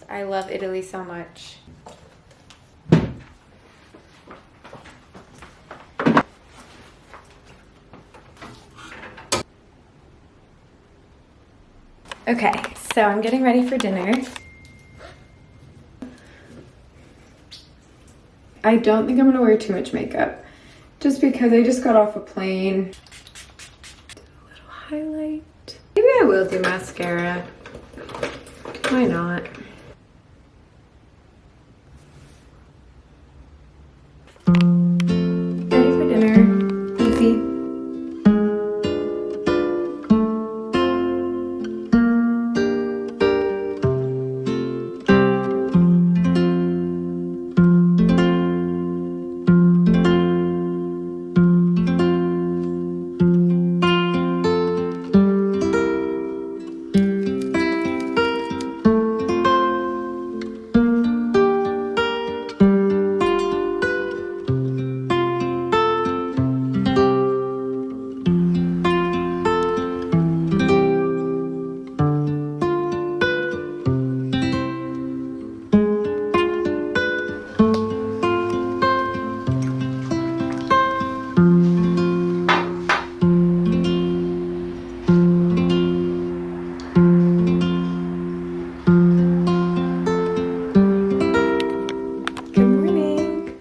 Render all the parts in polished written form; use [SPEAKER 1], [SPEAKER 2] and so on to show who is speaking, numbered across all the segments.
[SPEAKER 1] I love Italy so much. Okay, so I'm getting ready for dinner. I don't think I'm gonna wear too much makeup just because I just got off a plane. Do a little highlight. Maybe I will do mascara. Why not? Ready for dinner. Easy.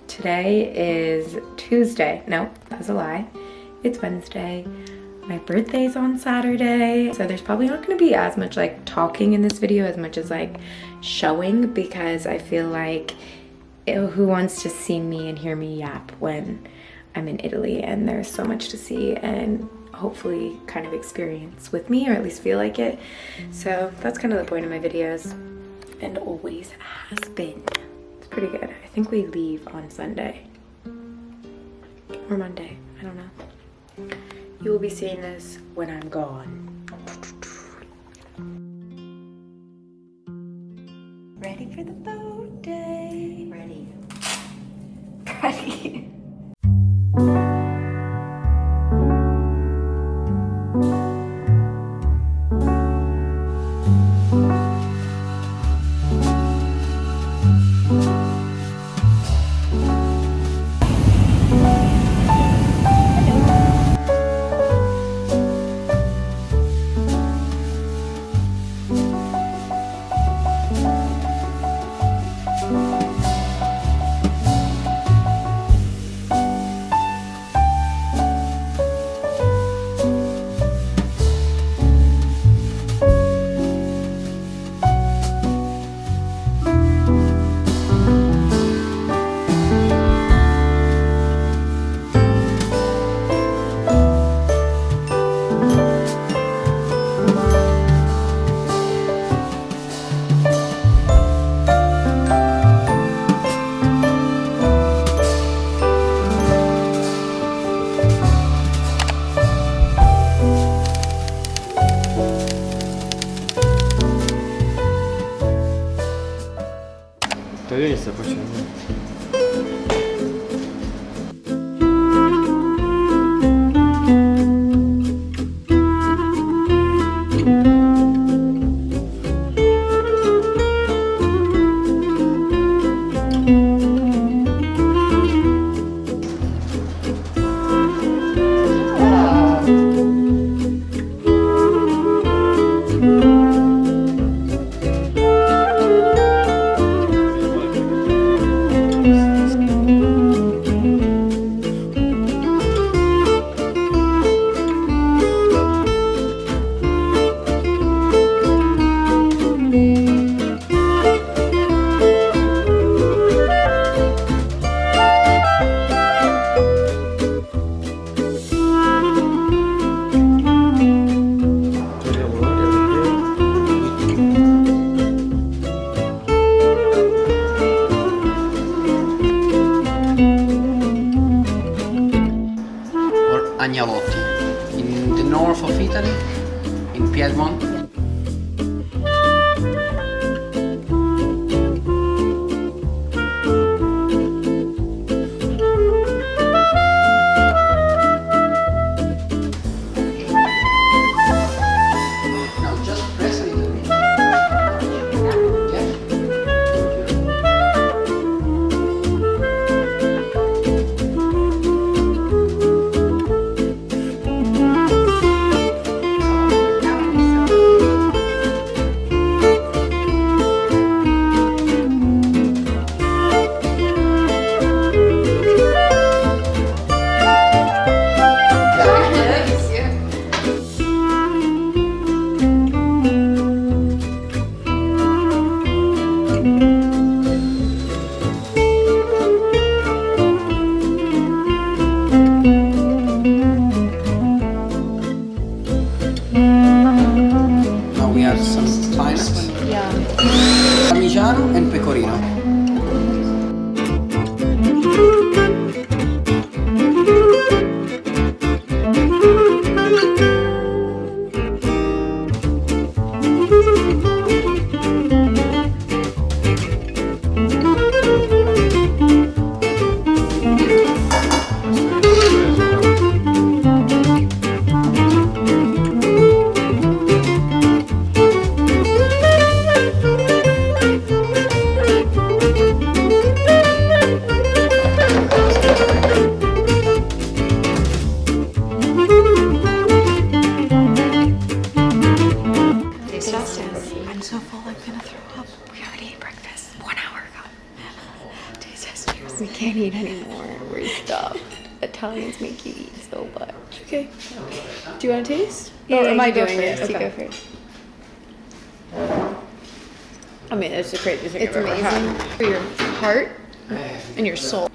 [SPEAKER 1] Today is Tuesday. No, that's a lie. It's Wednesday. My birthday's on Saturday. So there's probably not gonna be as much like talking in this video as much as like showing, because I feel like who wants to see me and hear me yap when I'm in Italy, and there's so much to see and hopefully kind of experience with me, or at least feel like it. So that's kind of the point of my videos, and always has been. Pretty good. I think we leave on Sunday or Monday. I don't know. You will be seeing this when I'm gone. Ready for the boat day? Ready. Ready.
[SPEAKER 2] Che sta facendo?
[SPEAKER 3] Agnolotti, in the north of Italy, in Piedmont. No, just press a little bit. Yeah.
[SPEAKER 1] eat anymore. We're stuffed. Italians make you eat so much.
[SPEAKER 4] Okay. Do you want to taste?
[SPEAKER 1] Yeah,
[SPEAKER 4] or am I
[SPEAKER 1] you go
[SPEAKER 4] doing
[SPEAKER 1] first.
[SPEAKER 4] it?
[SPEAKER 1] You
[SPEAKER 4] Okay.
[SPEAKER 1] go first.
[SPEAKER 4] I mean, it's the craziest thing
[SPEAKER 1] It's
[SPEAKER 4] I've ever
[SPEAKER 1] amazing
[SPEAKER 4] had.
[SPEAKER 1] for your heart
[SPEAKER 4] And your soul.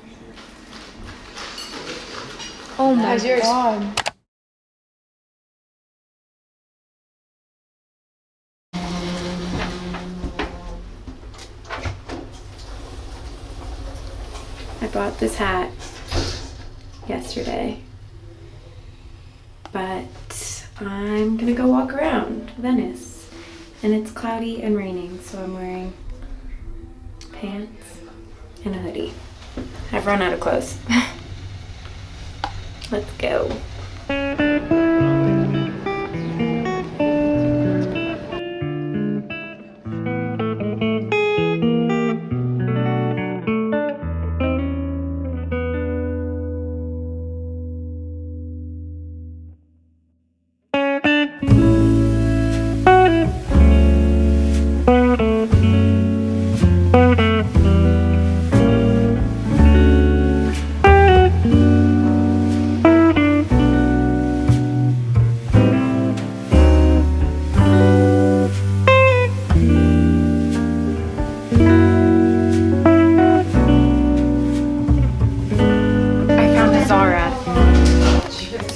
[SPEAKER 1] Oh my
[SPEAKER 4] How's yours?
[SPEAKER 1] god. I bought this hat yesterday, but I'm gonna go walk around Venice, and it's cloudy and raining, so I'm wearing pants and a hoodie. I've run out of clothes. Let's go.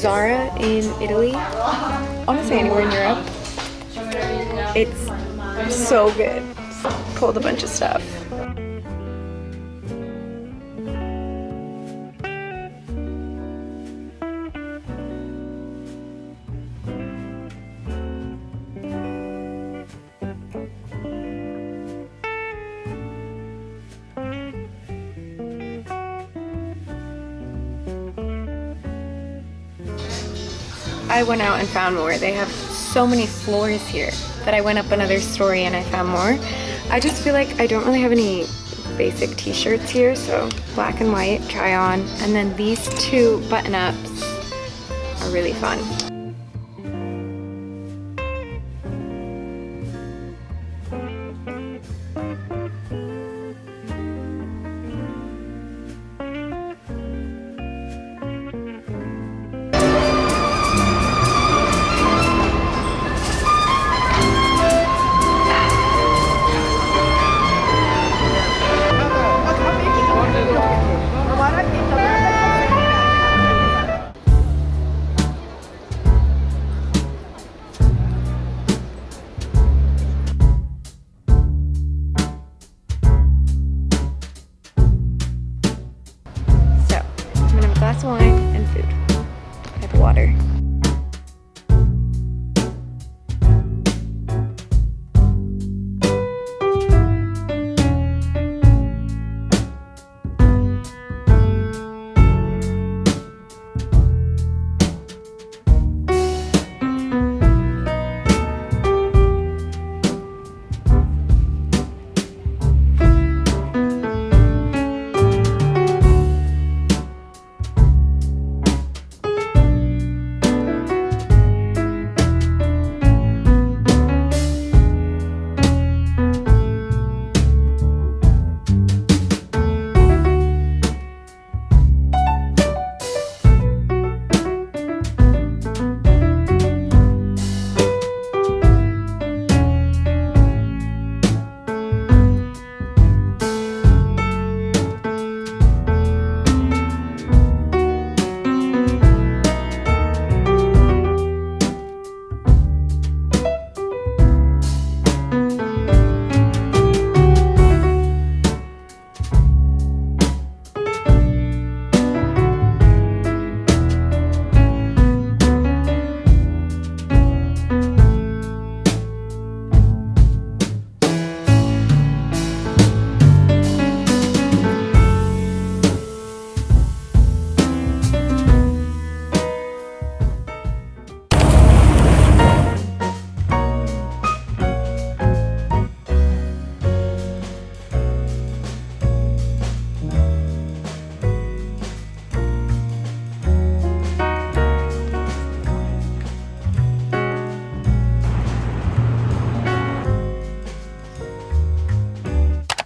[SPEAKER 1] Zara in Italy, honestly anywhere in Europe. It's so good. Pulled a bunch of stuff. I went out and found more. They have so many floors here that I went up another story and I found more. I just feel like I don't really have any basic t-shirts here, so black and white, try on. And then these two button-ups are really fun. Glass of wine and food. I have water.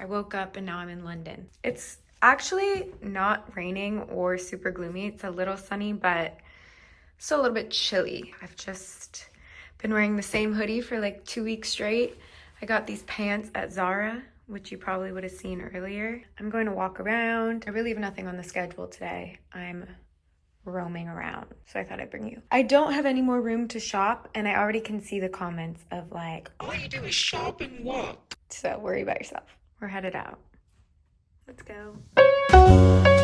[SPEAKER 1] woke up and now I'm in London. It's actually not raining or super gloomy. It's a little sunny, but still a little bit chilly. I've just been wearing the same hoodie for like 2 weeks straight. I got these pants at Zara, which you probably would have seen earlier. I'm going to walk around. I really have nothing on the schedule today. I'm roaming around, so I thought I'd bring you. I don't have any more room to shop, and I already can see the comments of like, all you do is shop and walk. So worry about yourself. We're headed out. Let's go.